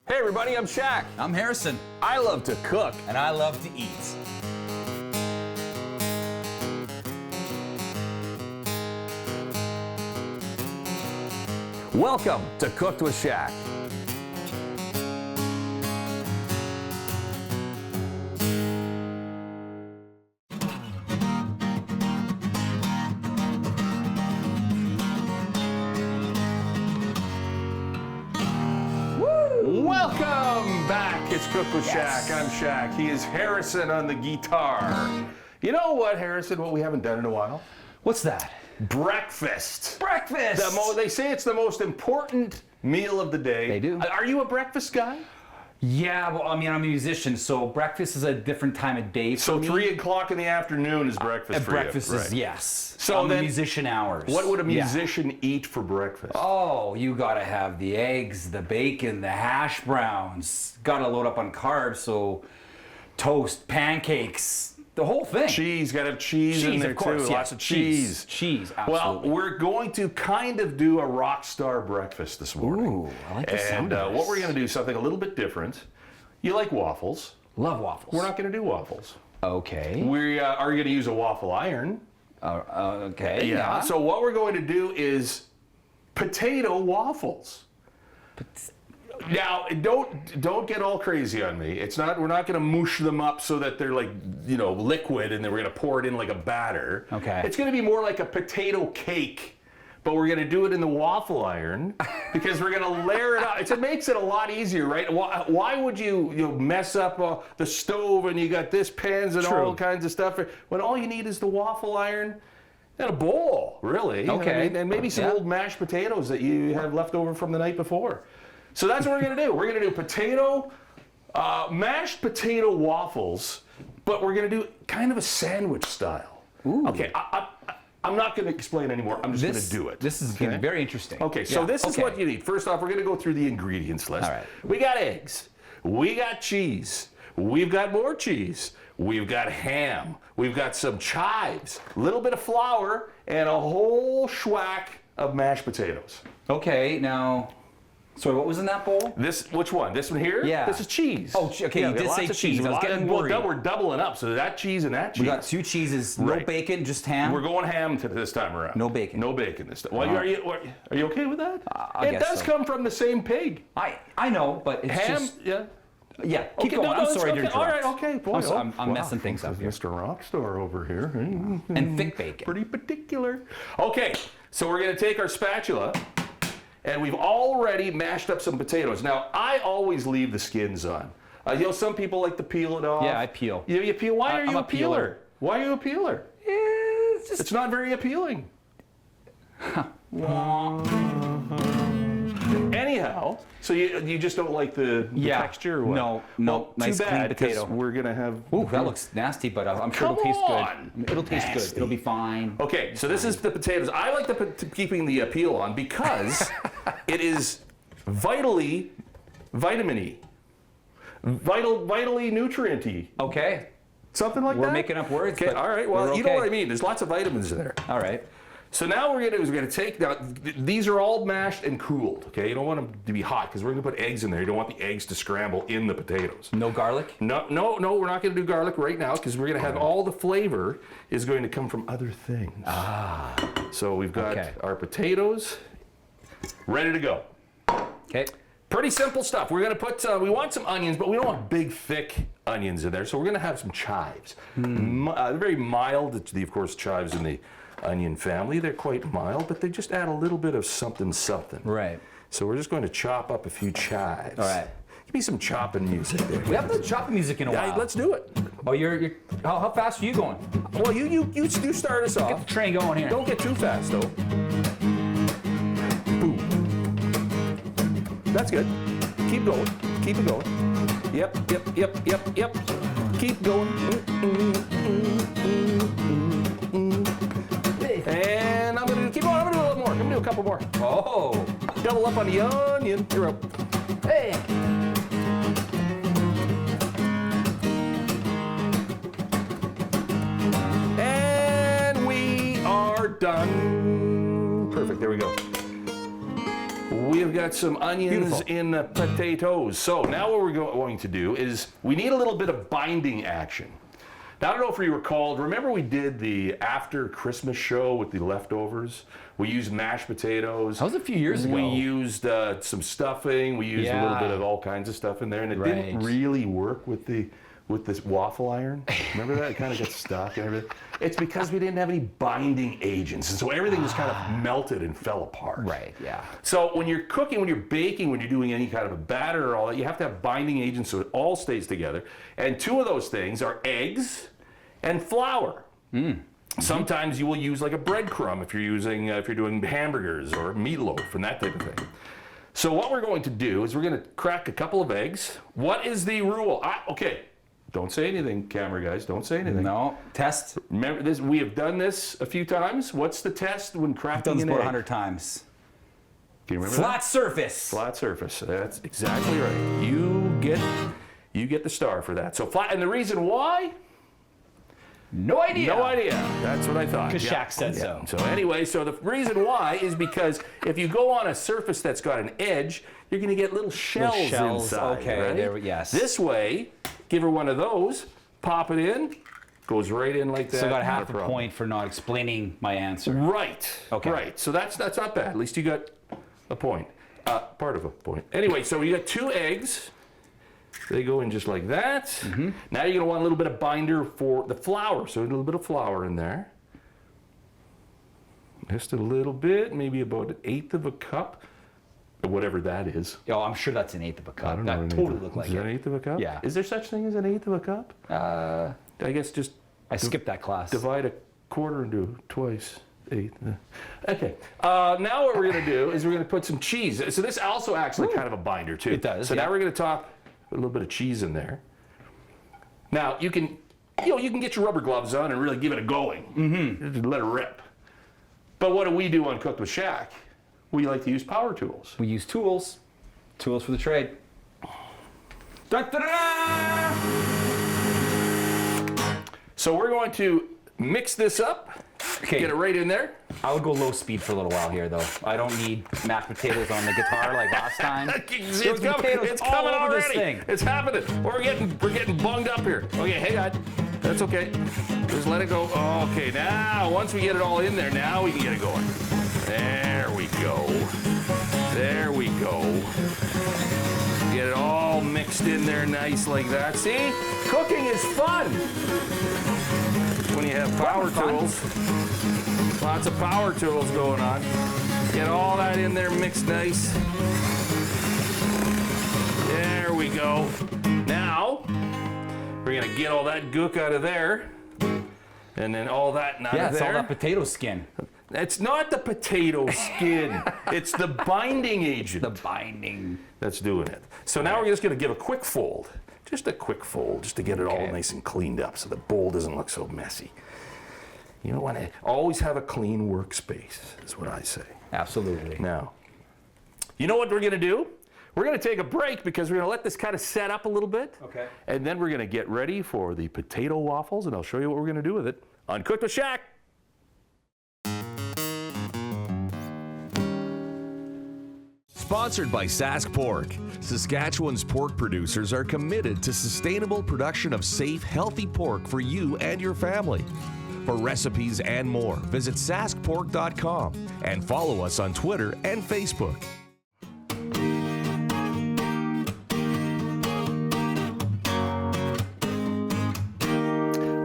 Hey everybody, I'm Shaq. I'm Harrison. I love to cook. And I love to eat. Welcome to Cooked with Shaq. Welcome back. It's Cooked with Shaq. I'm Shaq. He is Harrison on the guitar. You know what, Harrison, what we haven't done in a while? What's that? Breakfast. Breakfast! They say it's the most important meal of the day. They do. Are you a breakfast guy? Yeah, well, I mean, I'm a musician, so breakfast is a different time of day for me. So 3 o'clock in the afternoon is breakfast for breakfast you. is, yes. So on the then, musician hours. What would a musician eat for breakfast? Oh, you gotta have the eggs, the bacon, the hash browns. Gotta load up on carbs, so toast, pancakes, the whole thing. Cheese, gotta have cheese in there of course, too. yes. Lots of cheese. Cheese, Well, absolutely. we're going to kind of do a rock star breakfast this morning. Ooh, I like the sound of what this. we're gonna do is something a little bit different. You like waffles? Love waffles. We're not gonna do waffles. Okay. We are gonna use a waffle iron. Okay. Yeah. So what we're going to do is potato waffles. Now, don't get all crazy on me. It's not. We're not going to mush them up so that they're like, you know, liquid, and then we're going to pour it in like a batter. Okay. It's going to be more like a potato cake, but we're going to do it in the waffle iron because we're going to layer it up. It makes it a lot easier, right? Why would you mess up the stove and you got this pans and all kinds of stuff when all you need is the waffle iron and a bowl, really? Okay. I mean, and maybe some old mashed potatoes that you have left over from the night before. So that's what we're going to do. We're going to do mashed potato waffles, but we're going to do kind of a sandwich style. Ooh. Okay, I'm not going to explain anymore. I'm just going to do it. This is going to be very interesting. Okay, so this is what you need. First off, we're going to go through the ingredients list. All right. We got eggs. We got cheese. We've got more cheese. We've got ham. We've got some chives, a little bit of flour, and a whole schwack of mashed potatoes. Okay, now, sorry, what was in that bowl? Which one? This one here? Yeah. This is cheese. Oh, okay, you we got did lots say of cheese. I was getting worried. Well, we're doubling up, so that cheese and that cheese. We got 2 cheeses, no Right. bacon, just ham. We're going ham this time around. No bacon. No bacon this time. Well, are you okay with that? I it guess does so. come from the same pig. I know, but it's Ham, just... yeah. Yeah, keep Okay, going. I'm it's sorry to okay. interrupt. All right, okay. Boy, I'm messing things up here. Mr. Rockstar over here. And thick bacon. Pretty particular. Okay, so we're going to take our spatula, and we've already mashed up some potatoes. Now, I always leave the skins on. Some people like to peel it off. Yeah, I peel. You peel. Why are you I'm a a peeler. peeler? Why are you a peeler? It's not very appealing. Anyhow, so you just don't like the texture? Or what? No. Well, Nice too clean bad, because potato. we're gonna have. Ooh, that looks nasty, but I'm sure Come it'll taste on. good. It'll taste Nasty. good. It'll be fine. Okay, so this is the potatoes. I like keeping the peel on because it is vitally vitamin-y, vitally nutrient-y. Okay. Something like that? We're making up words, Okay, but all right. Well, we're you know okay. what I mean. There's lots of vitamins in there. All right. So now what we're gonna do is we're gonna take, now these are all mashed and cooled, okay? You don't want them to be hot because we're gonna put eggs in there. You don't want the eggs to scramble in the potatoes. No garlic? No, we're not gonna do garlic right now because we're gonna have all the flavor is going to come from other things. So we've got our potatoes ready to go. Okay. Pretty simple stuff. We're gonna put, we want some onions, but we don't want big, thick onions in there. So we're gonna have some chives. Very mild, of course, chives in the onion family. They're quite mild, but they just add a little bit of something. Right. So we're just going to chop up a few chives. All right. Give me some chopping music there. We haven't done chopping music in a while. Let's do it. Oh, you're how fast are you going? Well, you start us Get off. the train going here. Don't get too fast, though. Boom. That's good. Keep going. Keep it going. Yep. Keep going. And I'm gonna keep going. I'm gonna do a little more. I'm gonna do a couple more. Oh. Double up on the onion. You're up. Hey. And we are done. Perfect. There we go. we have got some onions Beautiful. in the potatoes. So now what we're going to do is we need a little bit of binding action. Now, I don't know if you recall, remember we did the after Christmas show with the leftovers? We used mashed potatoes. That was a few years ago. We used some stuffing. We used a little bit of all kinds of stuff in there, and it didn't really work with this waffle iron. Remember that? It kind of got stuck and everything. It's because we didn't have any binding agents, and so everything just kind of melted and fell apart. Right, yeah. So when you're cooking, when you're baking, when you're doing any kind of a batter or all that, you have to have binding agents so it all stays together. And two of those things are eggs and flour. Sometimes you will use like a breadcrumb if you're doing hamburgers or meatloaf and that type of thing. So what we're going to do is we're going to crack a couple of eggs. What is the rule? Okay, don't say anything, camera guys. Don't say anything. No, test. Remember this? We have done this a few times. What's the test when cracking Done this an about egg? 100 times. Can you remember Flat that? surface. Flat surface. That's exactly right. You get the star for that. So flat, and the reason why? No idea. No idea. That's what I thought. Because Shaq said so. So anyway, so the reason why is because if you go on a surface that's got an edge, you're going to get little shells inside. Okay, right? there we yes. This way, give her one of those, pop it in, goes right in like that. So I got not half a problem. point for not explaining my answer. Right. Okay. Right. So that's not bad. At least you got a point. Part of a point. Anyway, so you got 2 eggs. They go in just like that. Now you're going to want a little bit of binder for the flour. So a little bit of flour in there. Just a little bit, maybe about 1/8 of a cup, or whatever that is. Oh, I'm sure that's 1/8 of a cup. I don't know. That totally looked like is that it. 1/8 of a cup? Yeah. Is there such thing as 1/8 of a cup? I guess just I skipped that class. divide a quarter into twice. 8. Okay. Now what we're going to do is we're going to put some cheese. So this also acts like kind of a binder too. It does, So yeah. now we're going to top a little bit of cheese in there. Now you can get your rubber gloves on and really give it a going. Just let it rip. But what do we do on Cooked with Shaq? We like to use power tools. We use tools. Tools for the trade. Da-da-da! So we're going to mix this up. Okay. Get it right in there. I would go low speed for a little while here, though. I don't need mashed potatoes on the guitar like last time. It's There was coming, potatoes it's all coming over this already. thing. It's happening. We're getting bunged up here. Okay, hang on. That's okay. Just let it go. Okay, now once we get it all in there, now we can get it going. There we go. There we go. Get it all mixed in there nice like that. See? Cooking is fun. When you have power tools. Lots of power tools going on. Get all that in there mixed nice. There we go. Now, we're gonna get all that gook out of there. And then all that out Yeah, of it's all there. that potato skin. It's not the potato skin. It's the binding agent The binding. that's doing it. So now we're just gonna give a quick fold. Just a quick fold, just to get it all Okay. nice and cleaned up so the bowl doesn't look so messy. You don't want to always have a clean workspace, is what I say. Absolutely. Now, you know what we're going to do? We're going to take a break because we're going to let this kind of set up a little bit. Okay. And then we're going to get ready for the potato waffles, and I'll show you what we're going to do with it on Cooked with Shaq. Sponsored by Sask Pork. Saskatchewan's pork producers are committed to sustainable production of safe, healthy pork for you and your family. For recipes and more, visit saskpork.com and follow us on Twitter and Facebook.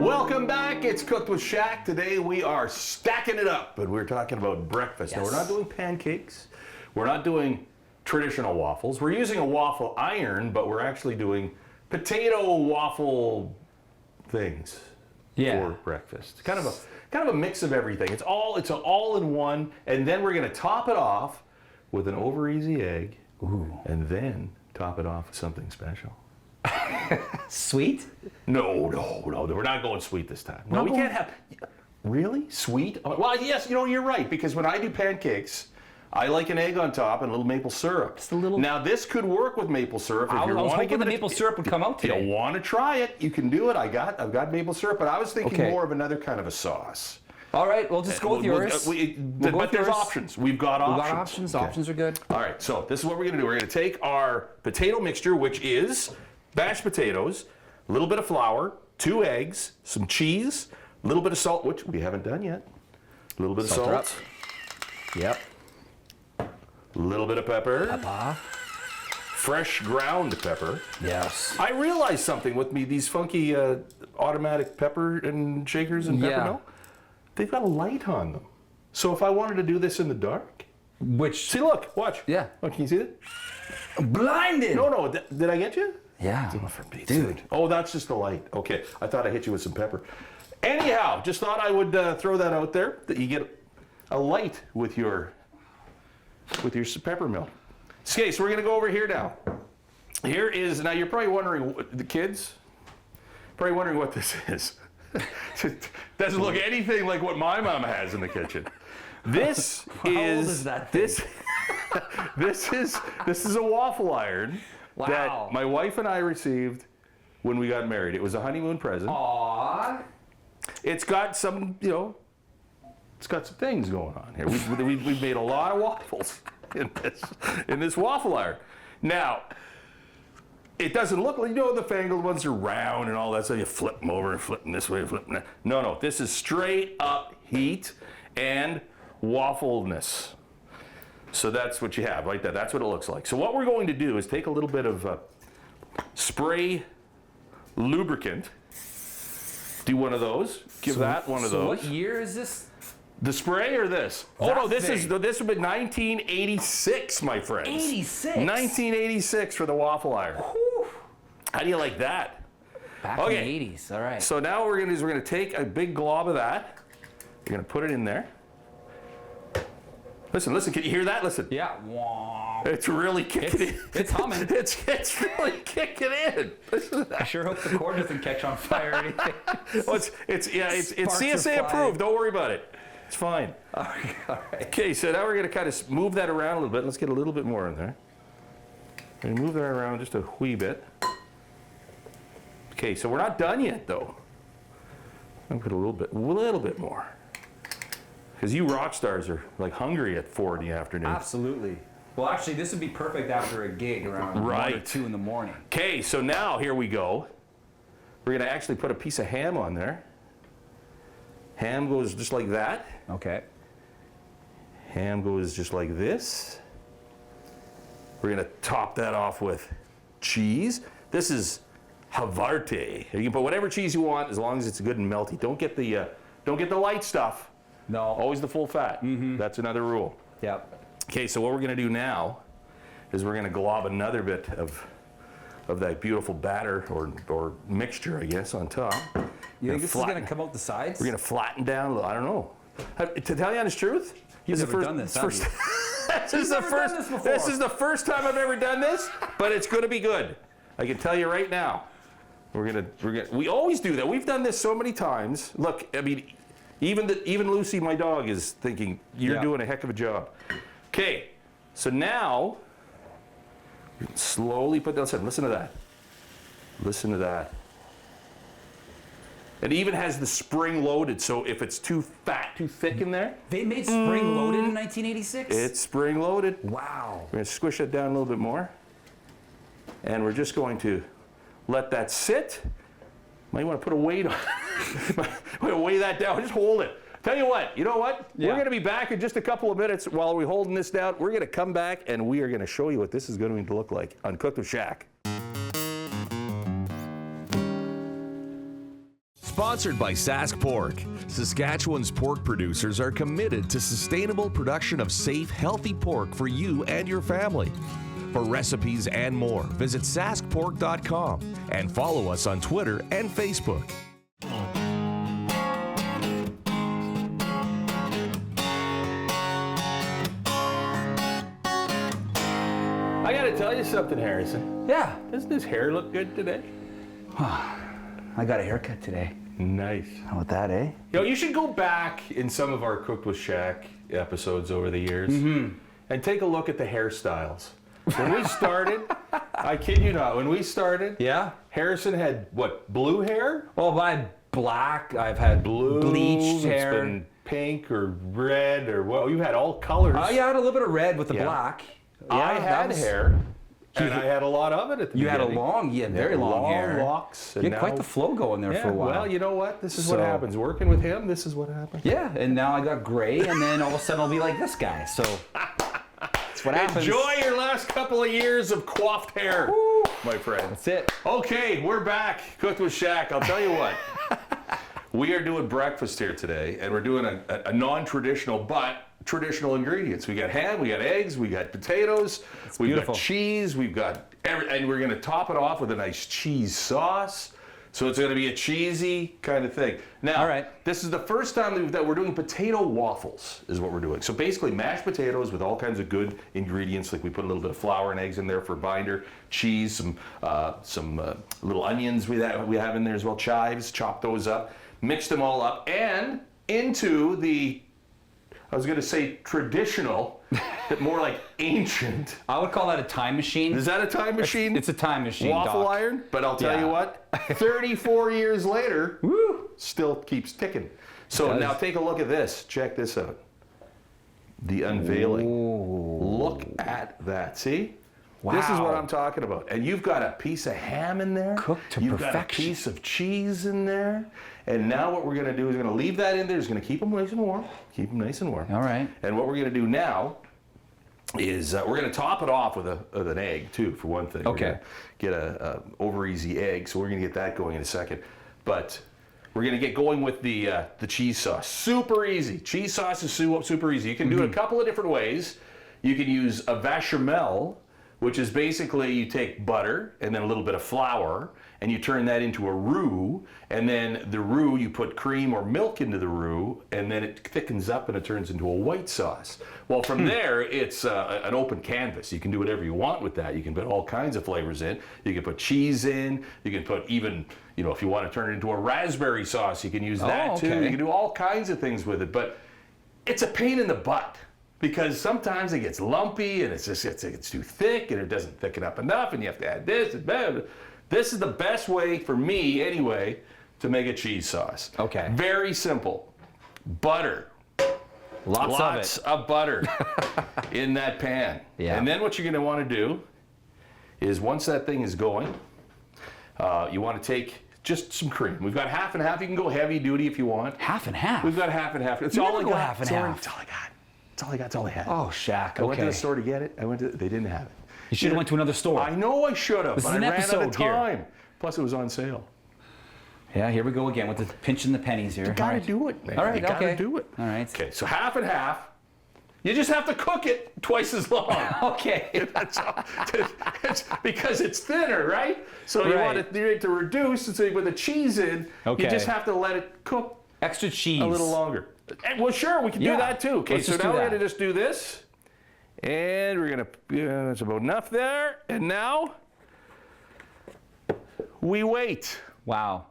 Welcome back. It's Cooked with Shaq. Today we are stacking it up, but we're talking about breakfast. Now, we're not doing pancakes. We're not doing traditional waffles. We're using a waffle iron, but we're actually doing potato waffle things for breakfast. Kind of a mix of everything. It's an all-in-one, and then we're going to top it off with an over-easy egg, and then top it off with something special. Sweet? No, we're not going sweet this time. No, we can't have. Really? Sweet? Well, yes, you're right, because when I do pancakes, I like an egg on top and a little maple syrup. Just a little. Now, this could work with maple syrup. I was hoping the maple syrup would come out If you today. want to try it, you can do it. I've got maple syrup, but I was thinking Okay. more of another kind of a sauce. All right, we'll just go with yours. But there's options. We've got options. We've got options. Okay. Options are good. All right, so this is what we're going to do. We're going to take our potato mixture, which is mashed potatoes, a little bit of flour, 2 eggs, some cheese, a little bit of salt, which we haven't done yet. A little bit of Salt her salt. Yep. A little bit of pepper. Pepper. Fresh ground pepper. Yes. I realized something with me, these funky automatic pepper and shakers and pepper Yeah. mill. They've got a light on them. So if I wanted to do this in the dark, Which? see, look, watch. Yeah. Oh, can you see it? Blinded. No, did I get you? Yeah. Dude. Oh, that's just the light. Okay, I thought I hit you with some pepper. Anyhow, just thought I would throw that out there, that you get a light with your pepper mill. Okay, so we're gonna go over here now. Here is, now you're probably wondering, the kids, probably wondering what this is. Doesn't look anything like what my mom has in the kitchen. This How old is that thing? this is a waffle iron Wow. that my wife and I received when we got married. It was a honeymoon present. Aww. It's got some, it's got some things going on here. We've made a lot of waffles in this waffle iron. Now, it doesn't look like, the fangled ones are round and all that, so you flip them over and flip them this way, flip them that. No, this is straight up heat and waffleness. So that's what you have, like that. That's what it looks like. So what we're going to do is take a little bit of spray lubricant, do one of those, give that one of So those. what year is this? The spray or this? That Oh no, this thing. would be 1986, my friends. 86? 1986 for the waffle iron. Whew. How do you like that? Back Okay. in the 80s. All right. So now what we're gonna do is we're gonna take a big glob of that. We're gonna put it in there. Listen, can you hear that? Listen. Yeah. Wah. It's really kicking in. It's humming. It's really kicking in. Listen to that. I sure hope the cord doesn't catch on fire or anything. Well, it's Sparks are CSA flying. approved. Don't worry about it. It's fine. All right. Okay, so now we're going to kind of move that around a little bit. Let's get a little bit more in there. And move that around just a wee bit. Okay, so we're not done yet, though. I'm going to put a little bit more. Because you rock stars are like hungry at 4 in the afternoon. Absolutely. Well, actually, this would be perfect after a gig around 1 or Right. 2 in the morning. Okay, so now here we go. We're going to actually put a piece of ham on there. Ham goes just like that. Okay. Ham goes just like this. We're gonna top that off with cheese. This is Havarti. You can put whatever cheese you want as long as it's good and melty. Don't get the light stuff. No. Always the full fat. That's another rule. Yep. Okay, so what we're gonna do now is we're gonna glob another bit of that beautiful batter or mixture, I guess, on top. You think this is going to come out the sides? We're gonna flatten down a little. I don't know. To tell you honest truth, You've this is the never done this, have you? this is the never done first. this before. This is the first time I've ever done this, but it's gonna be good. I can tell you right now. We always do that. We've done this so many times. Look, I mean, even Lucy, my dog, is thinking you're Yeah. doing a heck of a job. Okay, so now you can slowly put that. Listen to that. Listen to that. It even has the spring loaded, so if it's too fat, too thick in there, They made spring loaded in 1986? it's spring loaded. Wow. We're gonna squish it down a little bit more. And we're just going to let that sit. Might want to put a weight on it. Might weigh that down, just hold it. Tell you what, you know what? Yeah. We're gonna be back in just a couple of minutes while we're holding this down. We're gonna come back and we are gonna show you what this is going to look like on Cooked with Shaq. Sponsored by Sask Pork. Saskatchewan's pork producers are committed to sustainable production of safe, healthy pork for you and your family. For recipes and more, visit saskpork.com and follow us on Twitter and Facebook. I gotta tell you something, Harrison. Yeah. Doesn't his hair look good today? I got a haircut today. Nice. How about that, eh? You should go back in some of our Cooked with Shaq episodes over the years and take a look at the hairstyles. When we started, I kid you not, when we started, Yeah. Harrison had what, blue hair? Well, by black, I've had Blue, bleached it's hair. been pink or red or well, you had all colors. Yeah, I had a little bit of red with the Yeah. black. I Yeah, had hair, and I had a lot of it at the You beginning. had very long hair. locks. You And had quite now- the flow going there Yeah, for a while. well, you know what? This is what So- happens. Working with him, this is what happens. Yeah, and now I got gray, and then all of a sudden I'll be like this guy. So that's what happens. Enjoy your last couple of years of coiffed hair, my friend. That's it. Okay, we're back. Cooked with Shaq. I'll tell you what. We are doing breakfast here today, and we're doing a non-traditional but traditional ingredients. We got ham, we got eggs, we got potatoes, we've beautiful. got cheese, we've got and we're going to top it off with a nice cheese sauce. So it's going to be a cheesy kind of thing. Now, All right. this is the first time that we're doing potato waffles, is what we're doing. So basically, mashed potatoes with all kinds of good ingredients, like we put a little bit of flour and eggs in there for binder, cheese, some little onions we have in there as well, chives, chop those up, mix them all up, and into the, I was going to say traditional, but more like ancient. I would call that a time machine. Is that a time machine? It's a time machine. Waffle Doc. iron, but I'll tell Yeah. you what, 34 years later, Woo! still keeps ticking. So does. now take a look at this. Check this out. The unveiling. Ooh. Look at that. See? This is what Wow. I'm talking about. And you've got a piece of ham in there. Cooked to You've got a perfection. piece of cheese in there. And now what we're going to do is we're going to leave that in there. It's going to keep them nice and warm. Keep them nice and warm. All right. And what we're going to do now is we're going to top it off with an egg too, for one thing. Okay. We're gonna get a over easy egg, so we're going to get that going in a second. But we're going to get going with the cheese sauce. Super easy. Cheese sauce is super easy. You can do it a couple of different ways. You can use a bechamel, which is basically you take butter and then a little bit of flour and you turn that into a roux, and then the roux you put cream or milk into the roux, and then it thickens up and it turns into a white sauce. Well, from there it's an open canvas. You can do whatever you want with that. You can put all kinds of flavors in. You can put cheese in. You can put even, if you want to turn it into a raspberry sauce, you can use that too. okay. You can do all kinds of things with it, but it's a pain in the butt. Because sometimes it gets lumpy and it's too thick and it doesn't thicken up enough and you have to add this and that. This is the best way for me anyway to make a cheese sauce. Okay. Very simple. Butter. Lots of butter in that pan. Yeah. And then what you're going to want to do is once that thing is going, you want to take just some cream. We've got half and half. You can go heavy duty if you want. Half and half. We've got half and half. It's You all never I go got. half and It's all I- half. It's all I got. That's all I got. That's all I had. Oh, Shaq. I went to Okay. the store to get it. They didn't have it. You should have went to another store. I know I should have, This but is I an ran out of episode here. time. Plus, it was on sale. Yeah, here we go again with the pinching the pennies here. You gotta All right. do it, man. All right, You gotta okay. do it. All right. Okay, so half and half. You just have to cook it twice as long. Okay. That's all. It's because it's thinner, right? So you Right. want it to reduce, and so you put the cheese in. Okay. You just have to let it cook Extra cheese. a little longer. Well, sure, we can do Yeah. that too. Okay, Let's so just now do we're that. gonna just do this, and we're gonna. That's about enough there. And now we wait. Wow.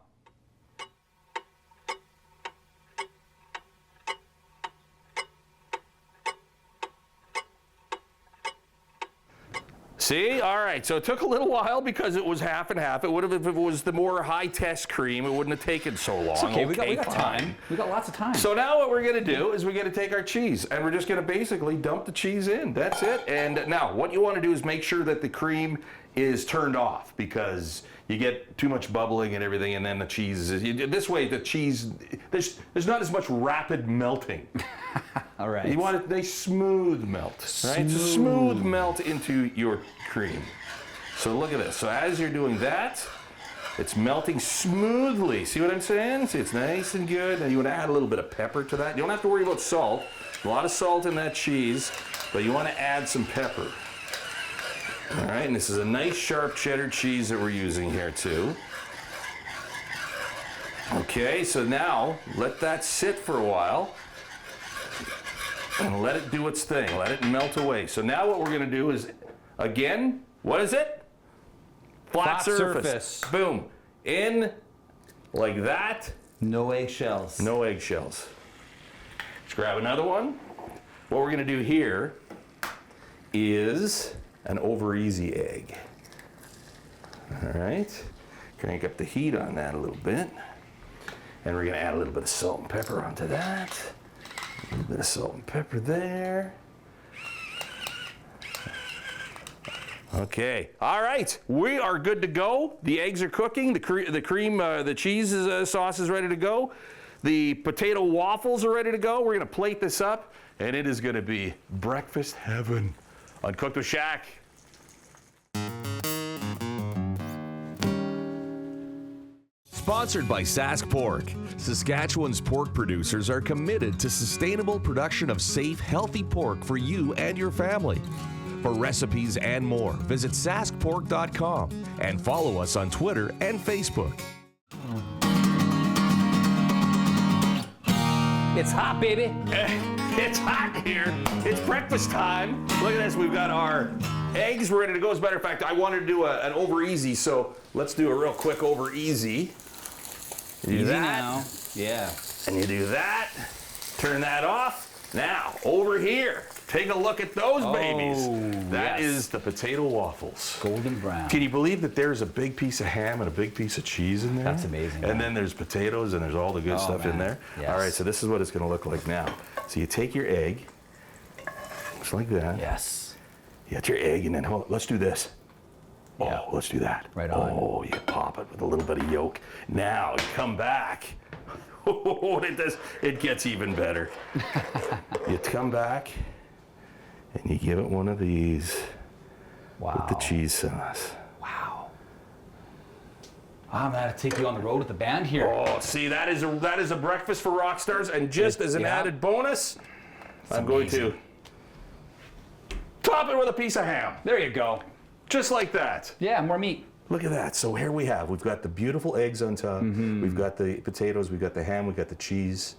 See, all right. So it took a little while because it was half and half. It would have if it was the more high test cream. It wouldn't have taken so long. It's okay. We got fine. time. We got lots of time. So now what we're going to do is we're going to take our cheese and we're just going to basically dump the cheese in. That's it. And now what you want to do is make sure that the cream is turned off because you get too much bubbling and everything, and then the cheese is this way. The cheese there's not as much rapid melting. All right. You want a nice smooth melt, right? It's a smooth melt into your cream. So look at this. So as you're doing that, it's melting smoothly. See what I'm saying? See, it's nice and good. And you want to add a little bit of pepper to that. You don't have to worry about salt. A lot of salt in that cheese, but you want to add some pepper. All right, and this is a nice sharp cheddar cheese that we're using here too. Okay, so now let that sit for a while. And let it do its thing. Let it melt away. So now what we're going to do is, again, what is it? Flat surface. Boom. In like that. No eggshells. No eggshells. Let's grab another one. What we're going to do here is an over easy egg. All right. Crank up the heat on that a little bit. And we're going to add a little bit of salt and pepper onto that. A bit of salt and pepper there. Okay, all right, we are good to go. The eggs are cooking, the cheese sauce is ready to go. The potato waffles are ready to go. We're gonna plate this up, and it is gonna be breakfast heaven on Cooked with Shaq. Sponsored by Sask Pork. Saskatchewan's pork producers are committed to sustainable production of safe, healthy pork for you and your family. For recipes and more, visit saskpork.com and follow us on Twitter and Facebook. It's hot, baby. It's hot here. It's breakfast time. Look at this. We've got our eggs ready to go. As a matter of fact, I wanted to do an over easy, so let's do a real quick over easy. You do Easy that, now. Yeah. and you do that. Turn that off. Now, over here, take a look at those babies. That is the potato waffles. Golden brown. Can you believe that there's a big piece of ham and a big piece of cheese in there? That's amazing, And man. then there's potatoes and there's all the good stuff in man. there. Yes. All right, so this is what it's going to look like now. So you take your egg, just like that. Yes. You got your egg, and then hold on, let's do this. Yeah. Oh, let's do that. Right on. Oh, you pop it with a little bit of yolk. Now you come back. Oh, it gets even better. You come back and you give it one of these Wow. with the cheese sauce. Wow. I'm gonna take you on the road with the band here. Oh, see, that is a breakfast for rock stars, and just as an Yeah. added bonus, I'm going to top it with a piece of ham, There you go. just like that. Yeah, more meat. Look at that. So here we've got the beautiful eggs on top. We've got the potatoes, we've got the ham, we've got the cheese.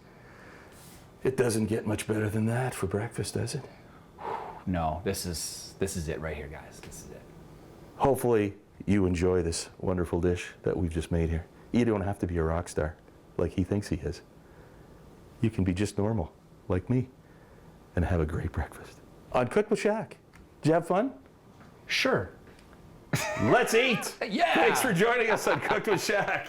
It doesn't get much better than that for breakfast, does it? No, this is it right here, guys. This is it. Hopefully you enjoy this wonderful dish that we've just made here. You don't have to be a rock star like he thinks he is. You can be just normal, like me, and have a great breakfast. On Cooked with Shaq. Did you have fun? Sure. Let's eat. Yeah. Thanks for joining us on Cooked with Shaq.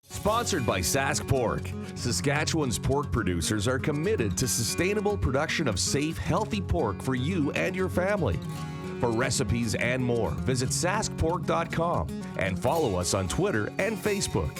Sponsored by Sask Pork. Saskatchewan's pork producers are committed to sustainable production of safe, healthy pork for you and your family. For recipes and more, visit saskpork.com and follow us on Twitter and Facebook.